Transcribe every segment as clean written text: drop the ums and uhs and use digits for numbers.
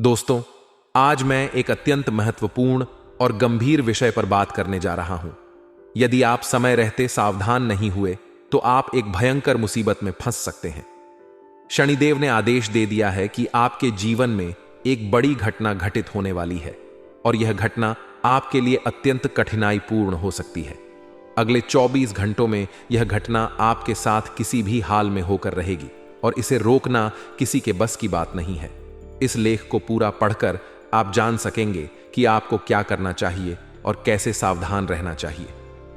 दोस्तों, आज मैं एक अत्यंत महत्वपूर्ण और गंभीर विषय पर बात करने जा रहा हूं। यदि आप समय रहते सावधान नहीं हुए तो आप एक भयंकर मुसीबत में फंस सकते हैं। शनिदेव ने आदेश दे दिया है कि आपके जीवन में एक बड़ी घटना घटित होने वाली है और यह घटना आपके लिए अत्यंत कठिनाईपूर्ण हो सकती है। अगले 24 घंटों में यह घटना आपके साथ किसी भी हाल में होकर रहेगी और इसे रोकना किसी के बस की बात नहीं है। इस लेख को पूरा पढ़कर आप जान सकेंगे कि आपको क्या करना चाहिए और कैसे सावधान रहना चाहिए।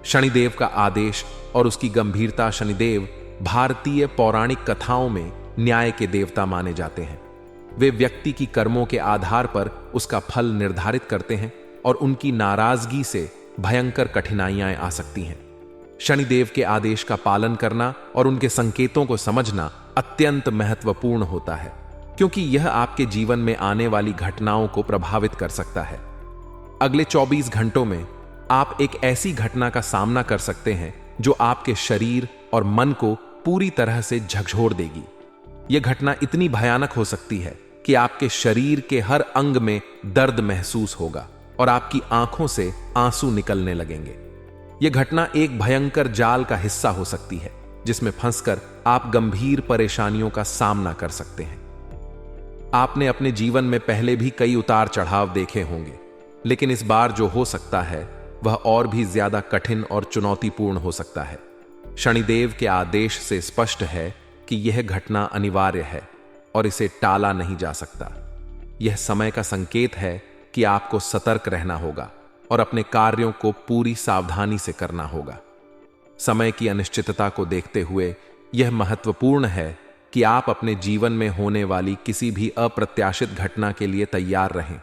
शनिदेव का आदेश और उसकी गंभीरता। शनिदेव भारतीय पौराणिक कथाओं में न्याय के देवता माने जाते हैं। वे व्यक्ति की कर्मों के आधार पर उसका फल निर्धारित करते हैं और उनकी नाराजगी से भयंकर कठिनाइयां आ सकती हैं। शनिदेव के आदेश का पालन करना और उनके संकेतों को समझना अत्यंत महत्वपूर्ण होता है, क्योंकि यह आपके जीवन में आने वाली घटनाओं को प्रभावित कर सकता है। अगले 24 घंटों में आप एक ऐसी घटना का सामना कर सकते हैं जो आपके शरीर और मन को पूरी तरह से झकझोर देगी। यह घटना इतनी भयानक हो सकती है कि आपके शरीर के हर अंग में दर्द महसूस होगा और आपकी आंखों से आंसू निकलने लगेंगे। यह घटना एक भयंकर जाल का हिस्सा हो सकती है जिसमें फंसकर आप गंभीर परेशानियों का सामना कर सकते हैं। आपने अपने जीवन में पहले भी कई उतार चढ़ाव देखे होंगे, लेकिन इस बार जो हो सकता है वह और भी ज्यादा कठिन और चुनौतीपूर्ण हो सकता है। शनिदेव के आदेश से स्पष्ट है कि यह घटना अनिवार्य है और इसे टाला नहीं जा सकता। यह समय का संकेत है कि आपको सतर्क रहना होगा और अपने कार्यों को पूरी सावधानी से करना होगा। समय की अनिश्चितता को देखते हुए यह महत्वपूर्ण है कि आप अपने जीवन में होने वाली किसी भी अप्रत्याशित घटना के लिए तैयार रहें।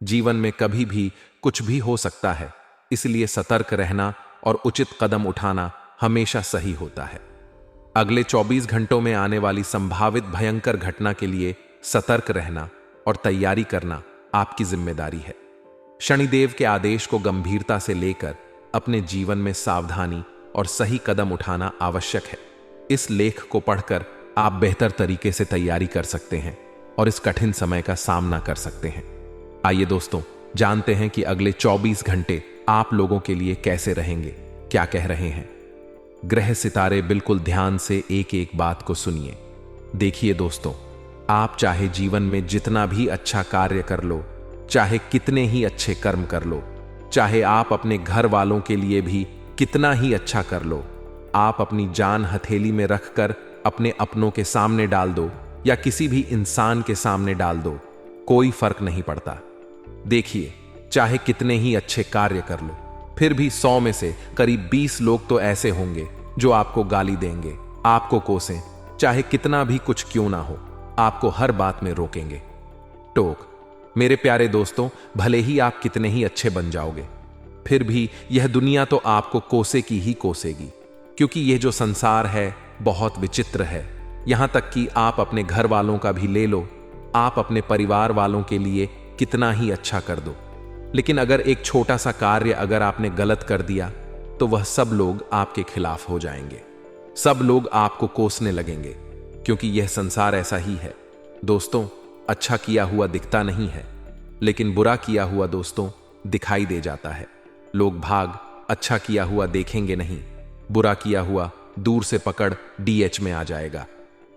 जीवन में कभी भी कुछ भी हो सकता है, इसलिए सतर्क रहना और उचित कदम उठाना हमेशा सही होता है। अगले 24 घंटों में आने वाली संभावित भयंकर घटना के लिए सतर्क रहना और तैयारी करना आपकी जिम्मेदारी है। शनिदेव के आदेश को गंभीरता से लेकर अपने जीवन में सावधानी और सही कदम उठाना आवश्यक है। इस लेख को पढ़कर आप बेहतर तरीके से तैयारी कर सकते हैं और इस कठिन समय का सामना कर सकते हैं। आइए दोस्तों, जानते हैं कि अगले 24 घंटे आप लोगों के लिए कैसे रहेंगे, क्या कह रहे हैं ग्रह सितारे। बिल्कुल ध्यान से एक एक बात को सुनिए। देखिए दोस्तों, आप चाहे जीवन में जितना भी अच्छा कार्य कर लो, चाहे कितने ही अच्छे कर्म कर लो, चाहे आप अपने घर वालों के लिए भी कितना ही अच्छा कर लो, आप अपनी जान हथेली में रखकर अपने अपनों के सामने डाल दो या किसी भी इंसान के सामने डाल दो, कोई फर्क नहीं पड़ता। देखिए, चाहे कितने ही अच्छे कार्य कर लो, फिर भी 100 में से करीब 20 लोग तो ऐसे होंगे जो आपको गाली देंगे, आपको कोसें, चाहे कितना भी कुछ क्यों ना हो, आपको हर बात में रोकेंगे। टोक। मेरे प्यारे दोस्तों, भले ही आप कितने ही अच्छे बन जाओगे, फिर भी यह दुनिया तो आपको कोसे की ही कोसेगी, क्योंकि यह जो संसार है बहुत विचित्र है। यहां तक कि आप अपने घर वालों का भी ले लो, आप अपने परिवार वालों के लिए कितना ही अच्छा कर दो, लेकिन अगर एक छोटा सा कार्य अगर आपने गलत कर दिया तो वह सब लोग आपके खिलाफ हो जाएंगे। सब लोग आपको कोसने लगेंगे, क्योंकि यह संसार ऐसा ही है। दोस्तों, अच्छा किया हुआ दिखता नहीं है, लेकिन बुरा किया हुआ दोस्तों दिखाई दे जाता है। लोग भाग अच्छा किया हुआ देखेंगे नहीं, बुरा किया हुआ दूर से पकड़ DH में आ जाएगा,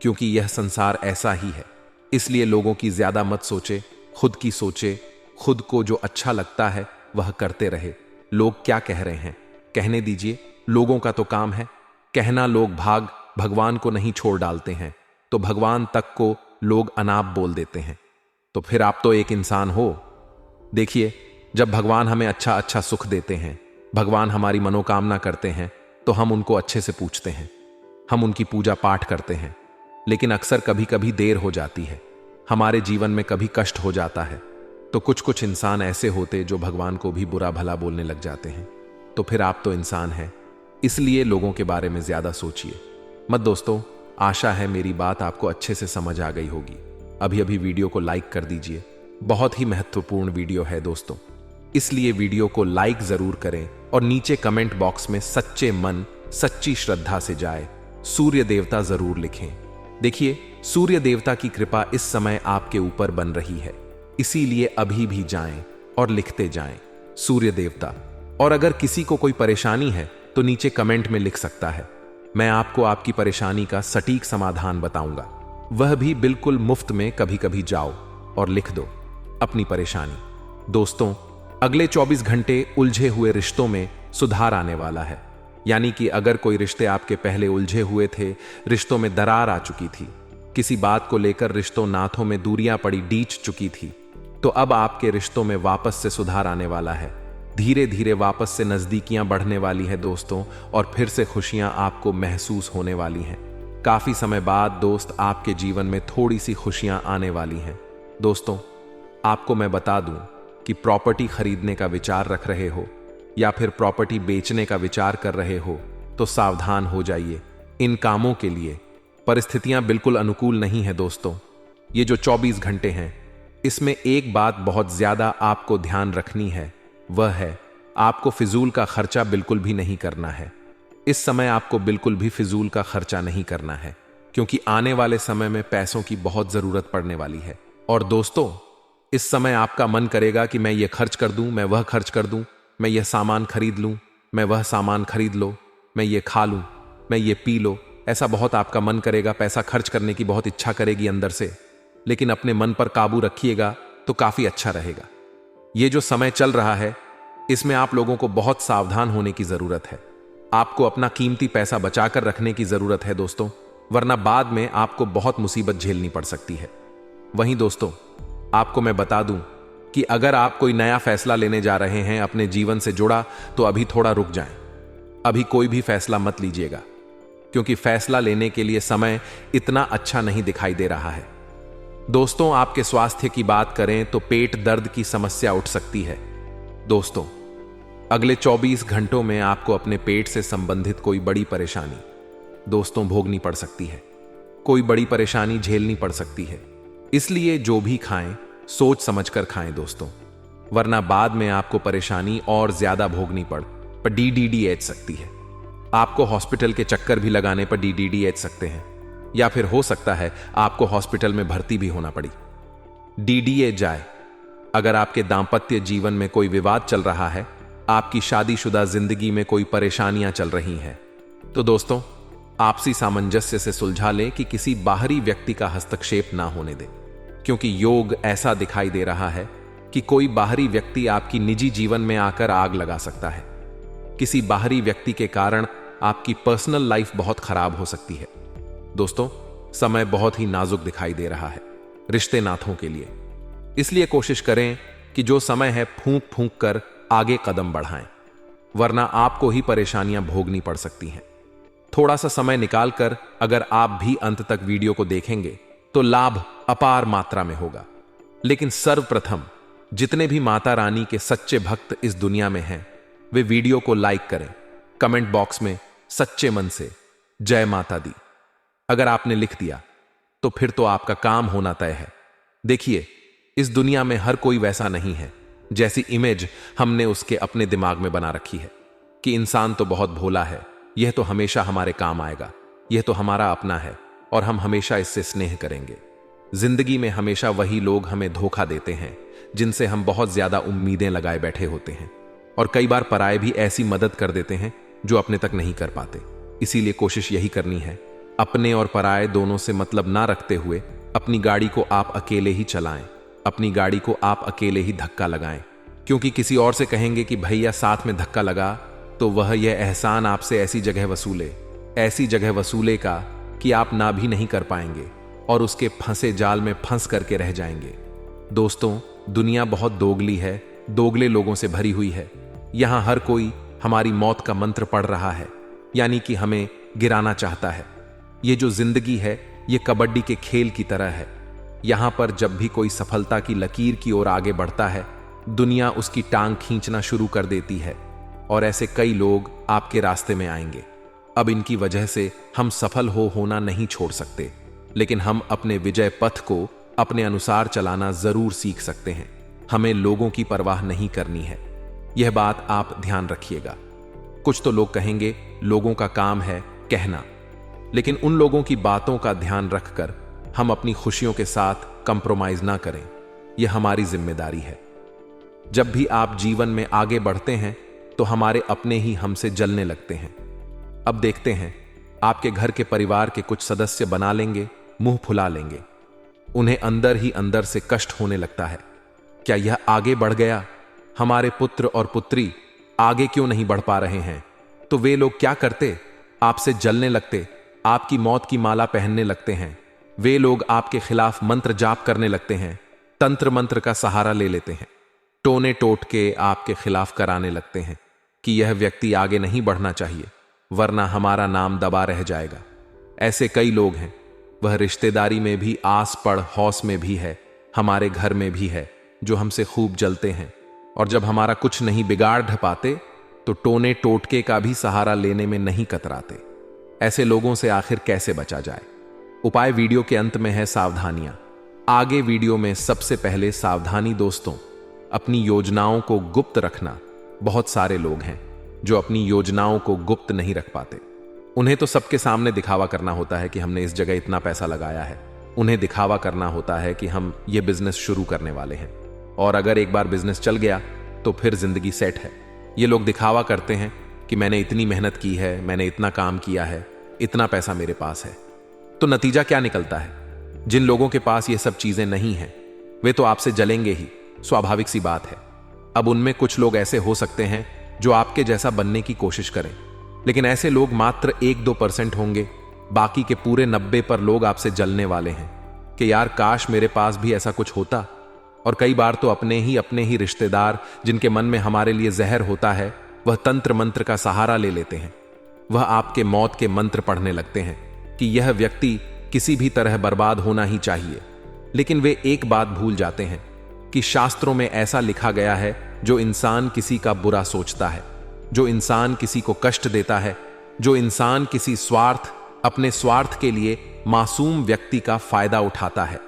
क्योंकि यह संसार ऐसा ही है। इसलिए लोगों की ज्यादा मत सोचे, खुद की सोचे। खुद को जो अच्छा लगता है वह करते रहे। लोग क्या कह रहे हैं कहने दीजिए, लोगों का तो काम है कहना। लोग भाग भगवान को नहीं छोड़ डालते हैं, तो भगवान तक को लोग अनाप बोल देते हैं। तो फिर आप तो एक इंसान हो। देखिए, जब भगवान हमें अच्छा अच्छा सुख देते हैं, भगवान हमारी मनोकामना करते हैं, तो हम उनको अच्छे से पूछते हैं, हम उनकी पूजा पाठ करते हैं। लेकिन अक्सर कभी कभी देर हो जाती है, हमारे जीवन में कभी कष्ट हो जाता है, तो कुछ कुछ इंसान ऐसे होते जो भगवान को भी बुरा भला बोलने लग जाते हैं। तो फिर आप तो इंसान हैं, इसलिए लोगों के बारे में ज्यादा सोचिए मत। दोस्तों, आशा है मेरी बात आपको अच्छे से समझ आ गई होगी। अभी अभी वीडियो को लाइक कर दीजिए, बहुत ही महत्वपूर्ण वीडियो है दोस्तों, इसलिए वीडियो को लाइक जरूर करें और नीचे कमेंट बॉक्स में सच्चे मन सच्ची श्रद्धा से जाए सूर्य देवता जरूर लिखें। देखिए, सूर्य देवता की कृपा इस समय आपके ऊपर बन रही है। इसीलिए अभी भी जाएं और लिखते जाएं। सूर्य देवता। और अगर किसी को कोई परेशानी है तो नीचे कमेंट में लिख सकता है, मैं आपको आपकी परेशानी का सटीक समाधान बताऊंगा। वह भी बिल्कुल मुफ्त में। कभी कभी जाओ और लिख दो अपनी परेशानी। दोस्तों, अगले 24 घंटे उलझे हुए रिश्तों में सुधार आने वाला है। यानी कि अगर कोई रिश्ते आपके पहले उलझे हुए थे, रिश्तों में दरार आ चुकी थी, किसी बात को लेकर रिश्तों नाथों में दूरियां पड़ी डीच चुकी थी, तो अब आपके रिश्तों में वापस से सुधार आने वाला है। धीरे धीरे वापस से नजदीकियां बढ़ने वाली है दोस्तों, और फिर से खुशियां आपको महसूस होने वाली हैं। काफी समय बाद दोस्त आपके जीवन में थोड़ी सी खुशियां आने वाली हैं। दोस्तों, आपको मैं बता दूं कि प्रॉपर्टी खरीदने का विचार रख रहे हो या फिर प्रॉपर्टी बेचने का विचार कर रहे हो तो सावधान हो जाइए। इन कामों के लिए परिस्थितियां बिल्कुल अनुकूल नहीं है दोस्तों। ये जो 24 घंटे हैं, इसमें एक बात बहुत ज्यादा आपको ध्यान रखनी है, वह है आपको फिजूल का खर्चा बिल्कुल भी नहीं करना है। इस समय आपको बिल्कुल भी फिजूल का खर्चा नहीं करना है, क्योंकि आने वाले समय में पैसों की बहुत जरूरत पड़ने वाली है। और दोस्तों, इस समय आपका मन करेगा कि मैं ये खर्च कर दूं, मैं वह खर्च कर दूं, मैं यह सामान खरीद लूं, मैं वह सामान खरीद लो, मैं ये खा लूं, मैं ये पी लो। ऐसा बहुत आपका मन करेगा, पैसा खर्च करने की बहुत इच्छा करेगी अंदर से। लेकिन अपने मन पर काबू रखिएगा तो काफी अच्छा रहेगा। ये जो समय चल रहा है, इसमें आप लोगों को बहुत सावधान होने की जरूरत है। आपको अपना कीमती पैसा बचाकर रखने की जरूरत है दोस्तों, वरना बाद में आपको बहुत मुसीबत झेलनी पड़ सकती है। वहीं दोस्तों, आपको मैं बता दूं कि अगर आप कोई नया फैसला लेने जा रहे हैं अपने जीवन से जुड़ा, तो अभी थोड़ा रुक जाएं। अभी कोई भी फैसला मत लीजिएगा, क्योंकि फैसला लेने के लिए समय इतना अच्छा नहीं दिखाई दे रहा है। दोस्तों, आपके स्वास्थ्य की बात करें तो पेट दर्द की समस्या उठ सकती है। दोस्तों, अगले 24 घंटों में आपको अपने पेट से संबंधित कोई बड़ी परेशानी दोस्तों भोगनी पड़ सकती है। कोई बड़ी परेशानी झेलनी पड़ सकती है। इसलिए जो भी खाएं, सोच समझकर खाएं दोस्तों, वरना बाद में आपको परेशानी और ज्यादा भोगनी पड़ DDDH सकती है। आपको हॉस्पिटल के चक्कर भी लगाने पर DDDH सकते हैं, या फिर हो सकता है आपको हॉस्पिटल में भर्ती भी होना पड़ी। DDA जाए अगर आपके दांपत्य जीवन में कोई विवाद चल रहा है, आपकी शादीशुदा जिंदगी में कोई परेशानियां चल रही हैं, तो दोस्तों आपसी सामंजस्य से सुलझा लें कि किसी बाहरी व्यक्ति का हस्तक्षेप ना होने दें, क्योंकि योग ऐसा दिखाई दे रहा है कि कोई बाहरी व्यक्ति आपकी निजी जीवन में आकर आग लगा सकता है। किसी बाहरी व्यक्ति के कारण आपकी पर्सनल लाइफ बहुत खराब हो सकती है। दोस्तों, समय बहुत ही नाजुक दिखाई दे रहा है रिश्ते नाथों के लिए। इसलिए कोशिश करें कि जो समय है फूंक फूंक कर आगे कदम बढ़ाएं, वरना आपको ही परेशानियां भोगनी पड़ सकती हैं। थोड़ा सा समय निकालकर अगर आप भी अंत तक वीडियो को देखेंगे तो लाभ अपार मात्रा में होगा। लेकिन सर्वप्रथम जितने भी माता रानी के सच्चे भक्त इस दुनिया में हैं, वे वीडियो को लाइक करें, कमेंट बॉक्स में सच्चे मन से जय माता दी अगर आपने लिख दिया तो फिर तो आपका काम होना तय है। देखिए, इस दुनिया में हर कोई वैसा नहीं है जैसी इमेज हमने उसके अपने दिमाग में बना रखी है कि इंसान तो बहुत भोला है, यह तो हमेशा हमारे काम आएगा, यह तो हमारा अपना है और हम हमेशा इससे स्नेह करेंगे। जिंदगी में हमेशा वही लोग हमें धोखा देते हैं जिनसे हम बहुत ज्यादा उम्मीदें लगाए बैठे होते हैं, और कई बार पराये भी ऐसी मदद कर देते हैं जो अपने तक नहीं कर पाते। इसीलिए कोशिश यही करनी है, अपने और पराये दोनों से मतलब ना रखते हुए अपनी गाड़ी को आप अकेले ही चलाएं, अपनी गाड़ी को आप अकेले ही धक्का लगाएं। क्योंकि किसी और से कहेंगे कि भैया साथ में धक्का लगा, तो वह यह एहसान आपसे ऐसी जगह वसूले का कि आप ना भी नहीं कर पाएंगे और उसके फंसे जाल में फंस करके रह जाएंगे। दोस्तों, दुनिया बहुत दोगली है, दोगले लोगों से भरी हुई है। यहां हर कोई हमारी मौत का मंत्र पढ़ रहा है, यानी कि हमें गिराना चाहता है। ये जो जिंदगी है, ये कबड्डी के खेल की तरह है। यहां पर जब भी कोई सफलता की लकीर की ओर आगे बढ़ता है, दुनिया उसकी टांग खींचना शुरू कर देती है, और ऐसे कई लोग आपके रास्ते में आएंगे। अब इनकी वजह से हम सफल होना नहीं छोड़ सकते, लेकिन हम अपने विजय पथ को अपने अनुसार चलाना जरूर सीख सकते हैं। हमें लोगों की परवाह नहीं करनी है, यह बात आप ध्यान रखिएगा। कुछ तो लोग कहेंगे लोगों का काम है कहना, लेकिन उन लोगों की बातों का ध्यान रखकर हम अपनी खुशियों के साथ कंप्रोमाइज ना करें। यह हमारी जिम्मेदारी है। जब भी आप जीवन में आगे बढ़ते हैं तो हमारे अपने ही हमसे जलने लगते हैं। अब देखते हैं, आपके घर के परिवार के कुछ सदस्य बना लेंगे, मुंह फुला लेंगे, उन्हें अंदर ही अंदर से कष्ट होने लगता है। क्या यह आगे बढ़ गया? हमारे पुत्र और पुत्री आगे क्यों नहीं बढ़ पा रहे हैं? तो वे लोग क्या करते? आपसे जलने लगते, आपकी मौत की माला पहनने लगते हैं। वे लोग आपके खिलाफ मंत्र जाप करने लगते हैं, तंत्र मंत्र का सहारा ले लेते हैं, टोने टोट के आपके खिलाफ कराने लगते हैं कि यह व्यक्ति आगे नहीं बढ़ना चाहिए, वरना हमारा नाम दबा रह जाएगा। ऐसे कई लोग हैं। वह रिश्तेदारी में भी, आस पड़ हौस में भी है, हमारे घर में भी है, जो हमसे खूब जलते हैं, और जब हमारा कुछ नहीं बिगाड़ ढपाते तो टोने टोटके का भी सहारा लेने में नहीं कतराते। ऐसे लोगों से आखिर कैसे बचा जाए? उपाय वीडियो के अंत में है सावधानियां। आगे वीडियो में सबसे पहले सावधानी दोस्तों, अपनी योजनाओं को गुप्त रखना। बहुत सारे लोग हैं जो अपनी योजनाओं को गुप्त नहीं रख पाते। उन्हें तो सबके सामने दिखावा करना होता है कि हमने इस जगह इतना पैसा लगाया है। उन्हें दिखावा करना होता है कि हम ये बिजनेस शुरू करने वाले हैं, और अगर एक बार बिजनेस चल गया तो फिर जिंदगी सेट है। ये लोग दिखावा करते हैं कि मैंने इतनी मेहनत की है, मैंने इतना काम किया है, इतना पैसा मेरे पास है। तो नतीजा क्या निकलता है? जिन लोगों के पास ये सब चीजें नहीं हैं, वे तो आपसे जलेंगे ही, स्वाभाविक सी बात है। अब उनमें कुछ लोग ऐसे हो सकते हैं जो आपके जैसा बनने की कोशिश करें, लेकिन ऐसे लोग मात्र 1-2% होंगे। बाकी के पूरे 90 पर लोग आपसे जलने वाले हैं कि यार काश मेरे पास भी ऐसा कुछ होता। और कई बार तो अपने ही रिश्तेदार, जिनके मन में हमारे लिए जहर होता है, वह तंत्र मंत्र का सहारा ले लेते हैं। वह आपके मौत के मंत्र पढ़ने लगते हैं कि यह व्यक्ति किसी भी तरह बर्बाद होना ही चाहिए। लेकिन वे एक बात भूल जाते हैं कि शास्त्रों में ऐसा लिखा गया है, जो इंसान किसी का बुरा सोचता है, जो इंसान किसी को कष्ट देता है, जो इंसान किसी अपने स्वार्थ के लिए मासूम व्यक्ति का फायदा उठाता है,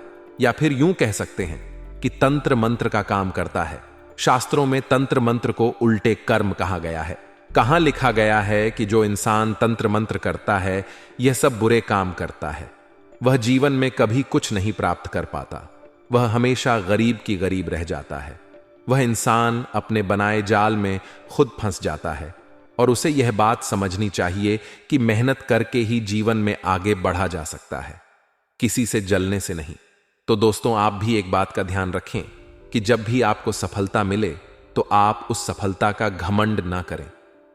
या फिर यूं कह सकते हैं कि तंत्र मंत्र का काम करता है। शास्त्रों में तंत्र मंत्र को उल्टे कर्म कहा गया है। कहां लिखा गया है कि जो इंसान तंत्र मंत्र करता है, यह सब बुरे काम करता है? वह जीवन में कभी कुछ नहीं प्राप्त कर पाता। वह हमेशा गरीब की गरीब रह जाता है। वह इंसान अपने बनाए जाल में खुद फंस जाता है, और उसे यह बात समझनी चाहिए कि मेहनत करके ही जीवन में आगे बढ़ा जा सकता है, किसी से जलने से नहीं। तो दोस्तों, आप भी एक बात का ध्यान रखें कि जब भी आपको सफलता मिले तो आप उस सफलता का घमंड ना करें।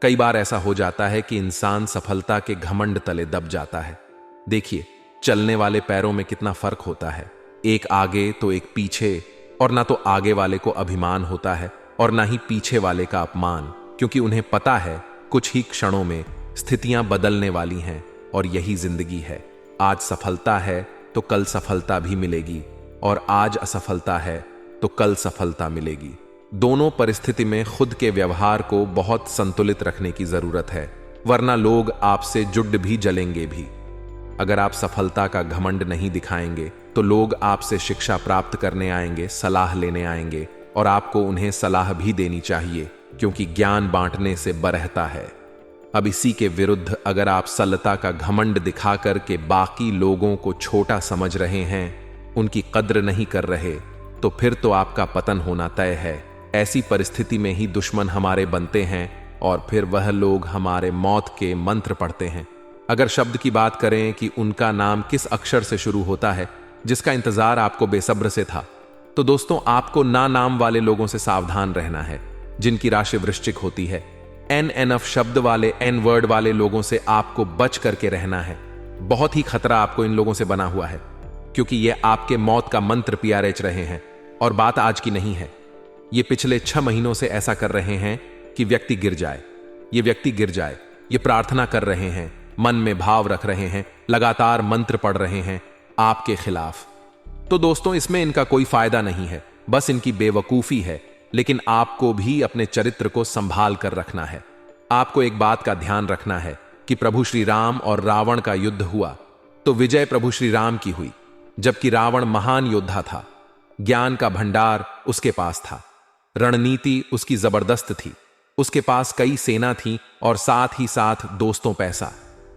कई बार ऐसा हो जाता है कि इंसान सफलता के घमंड तले दब जाता है। देखिए, चलने वाले पैरों में कितना फर्क होता है, एक आगे तो एक पीछे। और ना तो आगे वाले को अभिमान होता है और ना ही पीछे वाले का अपमान, क्योंकि उन्हें पता है कुछ ही क्षणों में स्थितियां बदलने वाली हैं, और यही जिंदगी है। आज सफलता है तो कल सफलता भी मिलेगी, और आज असफलता है तो कल सफलता मिलेगी। दोनों परिस्थिति में खुद के व्यवहार को बहुत संतुलित रखने की जरूरत है, वरना लोग आपसे जुड़ भी जलेंगे भी। अगर आप सफलता का घमंड नहीं दिखाएंगे तो लोग आपसे शिक्षा प्राप्त करने आएंगे, सलाह लेने आएंगे, और आपको उन्हें सलाह भी देनी चाहिए, क्योंकि ज्ञान बांटने से बरहता है। अब इसी के विरुद्ध अगर आप सलता का घमंड दिखा करके बाकी लोगों को छोटा समझ रहे हैं, उनकी कद्र नहीं कर रहे, तो फिर तो आपका पतन होना तय है। ऐसी परिस्थिति में ही दुश्मन हमारे बनते हैं, और फिर वह लोग हमारे मौत के मंत्र पढ़ते हैं। अगर शब्द की बात करें कि उनका नाम किस अक्षर से शुरू होता है, जिसका इंतजार आपको बेसब्र से था, तो दोस्तों, आपको ना नाम वाले लोगों से सावधान रहना है, जिनकी राशि वृश्चिक होती है। एनएफ शब्द वाले, एन वर्ड वाले लोगों से आपको बच करके रहना है। बहुत ही खतरा आपको इन लोगों से बना हुआ है, क्योंकि ये आपके मौत का मंत्र पिया रेच रहे हैं। और बात आज की नहीं है, ये पिछले 6 महीनों से ऐसा कर रहे हैं कि व्यक्ति गिर जाए, ये व्यक्ति गिर जाए। ये प्रार्थना कर रहे हैं, मन में भाव रख रहे हैं, लगातार मंत्र पढ़ रहे हैं आपके खिलाफ। तो दोस्तों, इसमें इनका कोई फायदा नहीं है, बस इनकी बेवकूफी है। लेकिन आपको भी अपने चरित्र को संभाल कर रखना है। आपको एक बात का ध्यान रखना है कि प्रभु श्री राम और रावण का युद्ध हुआ तो विजय प्रभु श्री राम की हुई, जबकि रावण महान योद्धा था। ज्ञान का भंडार उसके पास था, रणनीति उसकी जबरदस्त थी, उसके पास कई सेना थी, और साथ ही साथ दोस्तों पैसा,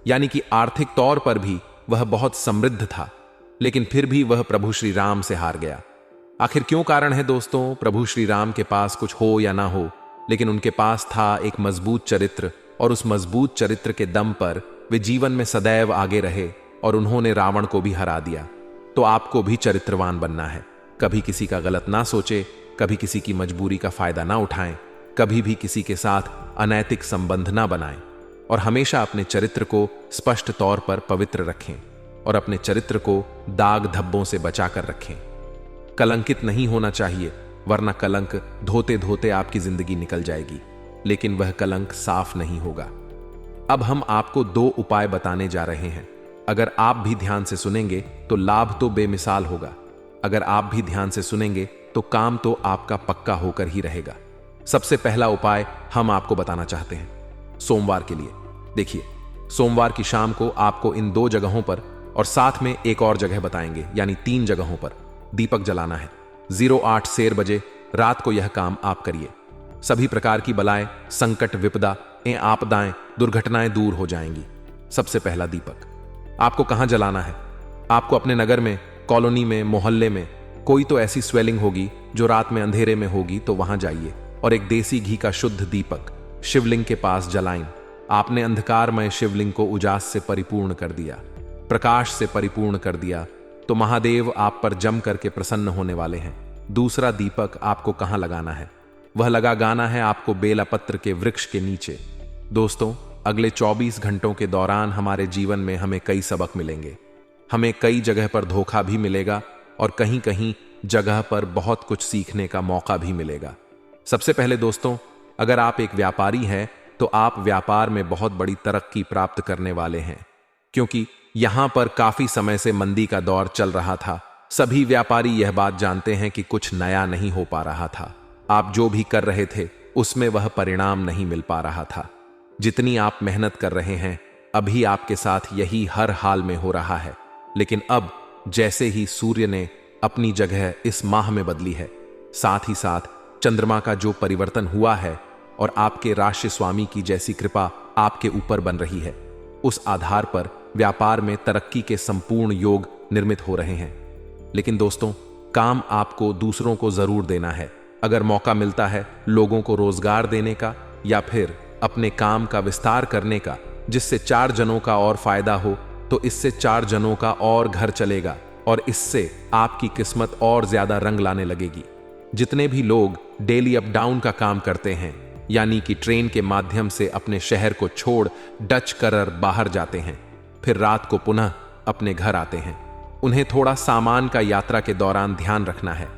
यानी कि आर्थिक तौर पर भी वह बहुत समृद्ध था। लेकिन फिर भी वह प्रभु श्री राम से हार गया। आखिर क्यों कारण है दोस्तों? प्रभु श्री राम के पास कुछ हो या ना हो, लेकिन उनके पास था एक मजबूत चरित्र, और उस मजबूत चरित्र के दम पर वे जीवन में सदैव आगे रहे और उन्होंने रावण को भी हरा दिया। तो आपको भी चरित्रवान बनना है। कभी किसी का गलत ना सोचे, कभी किसी की मजबूरी का फायदा ना उठाएं, कभी भी किसी के साथ अनैतिक संबंध ना बनाएं, और हमेशा अपने चरित्र को स्पष्ट तौर पर पवित्र रखें और अपने चरित्र को दाग धब्बों से बचाकर रखें। कलंकित नहीं होना चाहिए, वरना कलंक धोते धोते आपकी जिंदगी निकल जाएगी, लेकिन वह कलंक साफ नहीं होगा। अब हम आपको 2 उपाय बताने जा रहे हैं। अगर आप भी ध्यान से सुनेंगे तो लाभ तो बेमिसाल होगा। अगर आप भी ध्यान से सुनेंगे तो काम तो आपका पक्का होकर ही रहेगा। सबसे पहला उपाय हम आपको बताना चाहते हैं सोमवार के लिए। देखिए, सोमवार की शाम को आपको इन 2 जगहों पर और साथ में एक और जगह बताएंगे, यानी 3 जगहों पर दीपक जलाना है। 08 शेर बजे रात को यह काम आप करिए। सभी प्रकार की बलाएं, संकट, विपदा, आपदाएं, दुर्घटनाएं दूर हो जाएंगी। सबसे पहला दीपक आपको कहां जलाना है? आपको अपने नगर में, कॉलोनी में, मोहल्ले में कोई तो ऐसी स्वेलिंग होगी जो रात में अंधेरे में होगी, तो वहां जाइए और एक देसी घी का शुद्ध दीपक शिवलिंग के पास जलाएं। आपने अंधकारमय शिवलिंग को उजास से परिपूर्ण कर दिया, प्रकाश से परिपूर्ण कर दिया, तो महादेव आप पर जम करके प्रसन्न होने वाले हैं। दूसरा दीपक आपको कहां लगाना है? वह लगाना है आपको बेलापत्र के वृक्ष के नीचे। दोस्तों, अगले 24 घंटों के दौरान हमारे जीवन में हमें कई सबक मिलेंगे। हमें कई जगह पर धोखा भी मिलेगा और कहीं कहीं जगह पर बहुत कुछ सीखने का मौका भी मिलेगा। सबसे पहले दोस्तों, अगर आप एक व्यापारी हैं तो आप व्यापार में बहुत बड़ी तरक्की प्राप्त करने वाले हैं, क्योंकि यहां पर काफी समय से मंदी का दौर चल रहा था। सभी व्यापारी यह बात जानते हैं कि कुछ नया नहीं हो पा रहा था। आप जो भी कर रहे थे उसमें वह परिणाम नहीं मिल पा रहा था। जितनी आप मेहनत कर रहे हैं, अभी आपके साथ यही हर हाल में हो रहा है, लेकिन अब जैसे ही सूर्य ने अपनी जगह इस माह में बदली है, साथ ही साथ चंद्रमा का जो परिवर्तन हुआ है और आपके राशि स्वामी की जैसी कृपा आपके ऊपर बन रही है, उस आधार पर व्यापार में तरक्की के संपूर्ण योग निर्मित हो रहे हैं। लेकिन दोस्तों, काम आपको दूसरों को जरूर देना है। अगर मौका मिलता है लोगों को रोजगार देने का या फिर अपने काम का विस्तार करने का, जिससे 4 जनों का और फायदा हो, तो इससे 4 जनों का और घर चलेगा और इससे आपकी किस्मत और ज्यादा रंग लाने लगेगी। जितने भी लोग डेली अप डाउन का काम करते हैं, यानी कि ट्रेन के माध्यम से अपने शहर को छोड़ डच कर बाहर जाते हैं, फिर रात को पुनः अपने घर आते हैं, उन्हें थोड़ा सामान का यात्रा के दौरान ध्यान रखना है,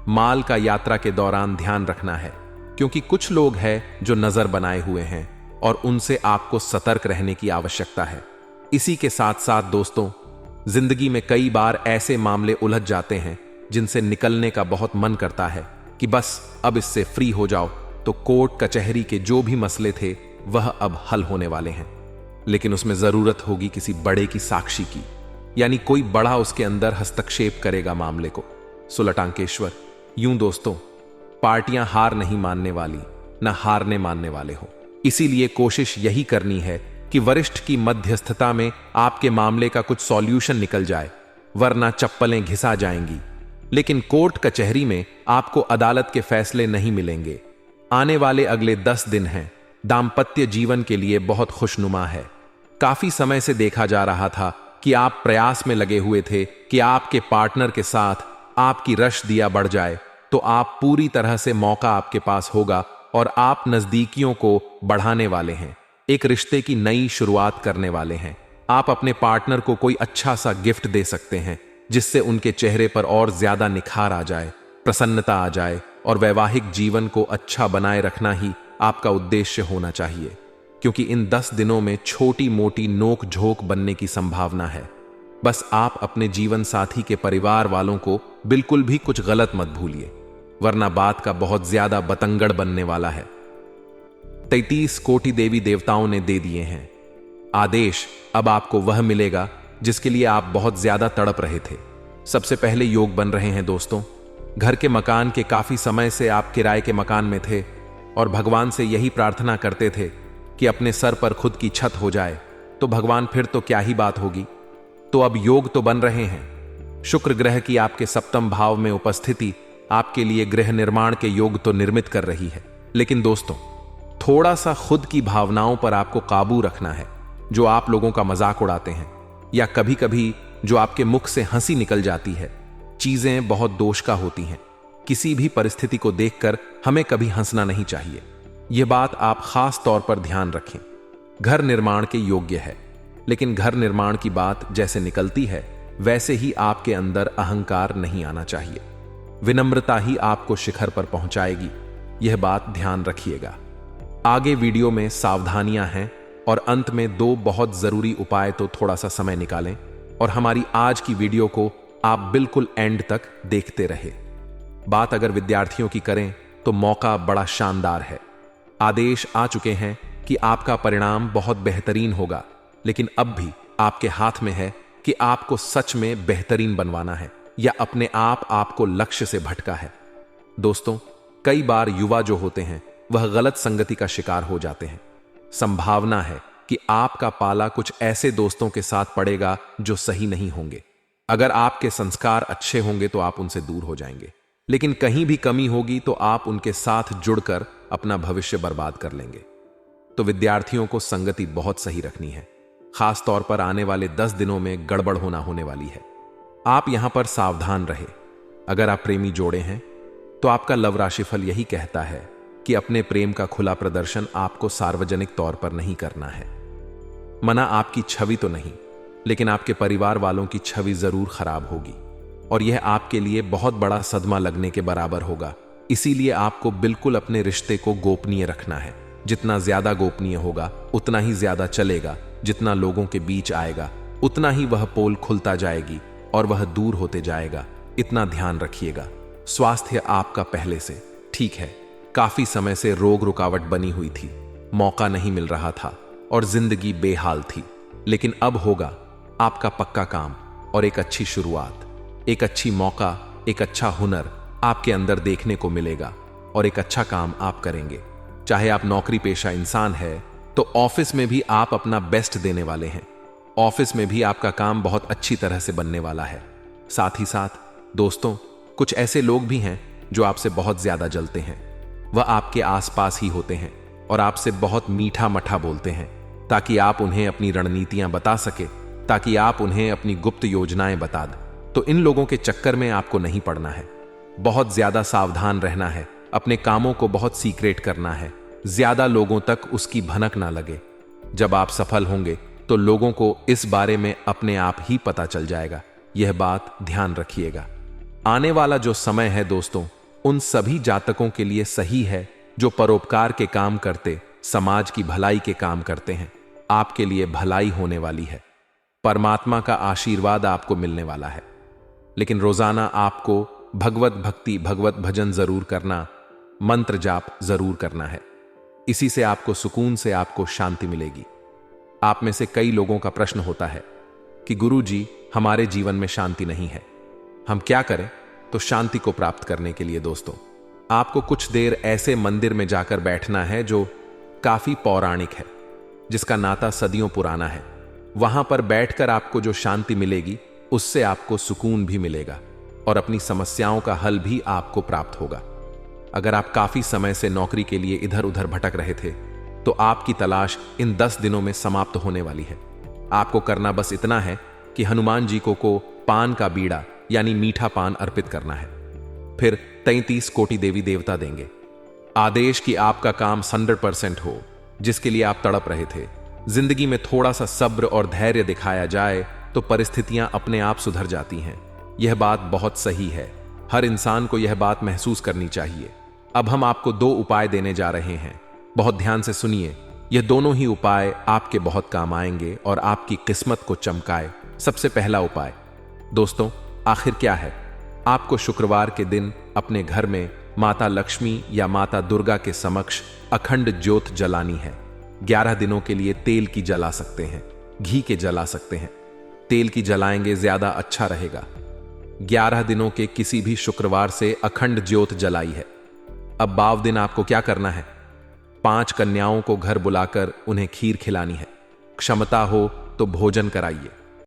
माल का यात्रा के दौरान ध्यान रखना है, क्योंकि कुछ लोग हैं जो नजर बनाए हुए हैं और उनसे आपको सतर्क रहने की आवश्यकता है। इसी के साथ साथ दोस्तों, जिंदगी में कई बार ऐसे मामले उलझ जाते हैं जिनसे निकलने का बहुत मन करता है कि बस अब इससे फ्री हो जाओ, तो कोर्ट कचहरी के जो भी मसले थे वह अब हल होने वाले हैं। लेकिन उसमें जरूरत होगी किसी बड़े की साक्षी की, यानी कोई बड़ा उसके अंदर हस्तक्षेप करेगा मामले को। सुलटांकेश्वर, यूं दोस्तों, पार्टियां हार नहीं मानने वाली, न हारने मानने वाले हो। इसीलिए कोशिश यही करनी है कि वरिष्ठ की मध्यस्थता में आपके मामले का कुछ सॉल्यूशन निकल जाए, वरना चप्पलें घिसा जाएंगी। लेकिन कोर्ट कचहरी में आपको अदालत के फैसले नहीं मिलेंगे। आने वाले अगले 10 दिन हैं दाम्पत्य जीवन के लिए बहुत खुशनुमा है। काफी समय से देखा जा रहा था कि आप प्रयास में लगे हुए थे कि आपके पार्टनर के साथ आपकी रश दिया बढ़ जाए, तो आप पूरी तरह से मौका आपके पास होगा और आप नजदीकियों को बढ़ाने वाले हैं, एक रिश्ते की नई शुरुआत करने वाले हैं। आप अपने पार्टनर को कोई अच्छा सा गिफ्ट दे सकते हैं जिससे उनके चेहरे पर और ज्यादा निखार आ जाए, प्रसन्नता आ जाए, और वैवाहिक जीवन को अच्छा बनाए रखना ही आपका उद्देश्य होना चाहिए, क्योंकि इन 10 दिनों में छोटी मोटी नोक झोंक बनने की संभावना है। बस आप अपने जीवन साथी के परिवार वालों को बिल्कुल भी कुछ गलत मत भूलिए, वरना बात का बहुत ज्यादा बतंगड़ बनने वाला है। 33 कोटि देवी देवताओं ने दे दिए हैं आदेश। अब आपको वह मिलेगा जिसके लिए आप बहुत ज्यादा तड़प रहे थे। सबसे पहले योग बन रहे हैं दोस्तों। घर के मकान के काफी समय से आप किराए के मकान में थे और भगवान से यही प्रार्थना करते थे कि अपने सर पर खुद की छत हो जाए, तो भगवान फिर तो क्या ही बात होगी। तो अब योग तो बन रहे हैं। शुक्र ग्रह की आपके 7वें भाव में उपस्थिति आपके लिए गृह निर्माण के योग तो निर्मित कर रही है, लेकिन दोस्तों, थोड़ा सा खुद की भावनाओं पर आपको काबू रखना है। जो आप लोगों का मजाक उड़ाते हैं या कभी कभी जो आपके मुख से हंसी निकल जाती है, चीजें बहुत दोष का होती हैं। किसी भी परिस्थिति को देखकर हमें कभी हंसना नहीं चाहिए। यह बात आप खास तौर पर ध्यान रखें। घर निर्माण के योग्य है, लेकिन घर निर्माण की बात जैसे निकलती है वैसे ही आपके अंदर अहंकार नहीं आना चाहिए। विनम्रता ही आपको शिखर पर पहुंचाएगी, यह बात ध्यान रखिएगा। आगे वीडियो में सावधानियां हैं और अंत में 2 बहुत जरूरी उपाय, तो थोड़ा सा समय निकालें और हमारी आज की वीडियो को आप बिल्कुल एंड तक देखते रहे। बात अगर विद्यार्थियों की करें तो मौका बड़ा शानदार है। आदेश आ चुके हैं कि आपका परिणाम बहुत बेहतरीन होगा, लेकिन अब भी आपके हाथ में है कि आपको सच में बेहतरीन बनवाना है या अपने आप आपको लक्ष्य से भटका है। दोस्तों, कई बार युवा जो होते हैं वह गलत संगति का शिकार हो जाते हैं। संभावना है कि आपका पाला कुछ ऐसे दोस्तों के साथ पड़ेगा जो सही नहीं होंगे। अगर आपके संस्कार अच्छे होंगे तो आप उनसे दूर हो जाएंगे, लेकिन कहीं भी कमी होगी तो आप उनके साथ जुड़कर अपना भविष्य बर्बाद कर लेंगे। तो विद्यार्थियों को संगति बहुत सही रखनी है। खास तौर पर आने वाले 10 दिनों में गड़बड़ होने वाली है। आप यहां पर सावधान रहे। अगर आप प्रेमी जोड़े हैं तो आपका लव राशिफल यही कहता है कि अपने प्रेम का खुला प्रदर्शन आपको सार्वजनिक तौर पर नहीं करना है। मना आपकी छवि तो नहीं, लेकिन आपके परिवार वालों की छवि जरूर खराब होगी और यह आपके लिए बहुत बड़ा सदमा लगने के बराबर होगा। इसीलिए आपको बिल्कुल अपने रिश्ते को गोपनीय रखना है। जितना ज्यादा गोपनीय होगा उतना ही ज्यादा चलेगा। जितना लोगों के बीच आएगा उतना ही वह पोल खुलता जाएगी और वह दूर होते जाएगा। इतना ध्यान रखिएगा। स्वास्थ्य आपका पहले से ठीक है। काफी समय से रोग रुकावट बनी हुई थी, मौका नहीं मिल रहा था और जिंदगी बेहाल थी, लेकिन अब होगा आपका पक्का काम और एक अच्छी शुरुआत, एक अच्छी मौका, एक अच्छा हुनर आपके अंदर देखने को मिलेगा और एक अच्छा काम आप करेंगे। चाहे आप नौकरी पेशा इंसान है तो ऑफिस में भी आप अपना बेस्ट देने वाले हैं। ऑफिस में भी आपका काम बहुत अच्छी तरह से बनने वाला है। साथ ही साथ दोस्तों, कुछ ऐसे लोग भी हैं जो आपसे बहुत ज्यादा जलते हैं। वह आपके आसपास ही होते हैं और आपसे बहुत मीठा मठा बोलते हैं ताकि आप उन्हें अपनी रणनीतियां बता सके, ताकि आप उन्हें अपनी गुप्त योजनाएं बता दें। तो इन लोगों के चक्कर में आपको नहीं पड़ना है। बहुत ज्यादा सावधान रहना है। अपने कामों को बहुत सीक्रेट करना है। ज्यादा लोगों तक उसकी भनक ना लगे। जब आप सफल होंगे तो लोगों को इस बारे में अपने आप ही पता चल जाएगा। यह बात ध्यान रखिएगा। आने वाला जो समय है दोस्तों, उन सभी जातकों के लिए सही है जो परोपकार के काम करते, समाज की भलाई के काम करते हैं। आपके लिए भलाई होने वाली है। परमात्मा का आशीर्वाद आपको मिलने वाला है। लेकिन रोजाना आपको भगवत भक्ति, भगवत भजन जरूर करना, मंत्र जाप जरूर करना है। इसी से आपको सुकून से आपको शांति मिलेगी। आप में से कई लोगों का प्रश्न होता है कि गुरुजी, हमारे जीवन में शांति नहीं है, हम क्या करें? तो शांति को प्राप्त करने के लिए दोस्तों, आपको कुछ देर ऐसे मंदिर में जाकर बैठना है जो काफी पौराणिक है, जिसका नाता सदियों पुराना है। वहां पर बैठकर आपको जो शांति मिलेगी उससे आपको सुकून भी मिलेगा और अपनी समस्याओं का हल भी आपको प्राप्त होगा। अगर आप काफी समय से नौकरी के लिए इधर उधर भटक रहे थे तो आपकी तलाश इन 10 दिनों में समाप्त होने वाली है। आपको करना बस इतना है कि हनुमान जी को पान का बीड़ा यानी मीठा पान अर्पित करना है। फिर 33 कोटि देवी देवता देंगे। आदेश कि आपका काम 100% हो, जिसके लिए आप तड़प रहे थे। जिंदगी में थोड़ा सा सब्र और धैर्य दिखाया जाए तो परिस्थितियां अपने आप सुधर जाती हैं। यह बात बहुत सही है। हर इंसान को यह बात महसूस करनी चाहिए। अब हम आपको 2 उपाय देने जा रहे हैं। बहुत ध्यान से सुनिए। यह दोनों ही उपाय आपके बहुत काम आएंगे और आपकी किस्मत को चमकाए। सबसे पहला उपाय दोस्तों, आखिर क्या है? आपको शुक्रवार के दिन अपने घर में माता लक्ष्मी या माता दुर्गा के समक्ष अखंड ज्योत जलानी है। 11 दिनों के लिए तेल की जला सकते हैं, घी के जला सकते हैं। तेल की जलाएंगे ज्यादा अच्छा रहेगा। 11 दिनों के किसी भी शुक्रवार से अखंड ज्योत जलाई है। अब बाव दिन आपको क्या करना है? 5 कन्याओं को घर बुलाकर उन्हें खीर खिलानी है। क्षमता हो तो भोजन कराइए।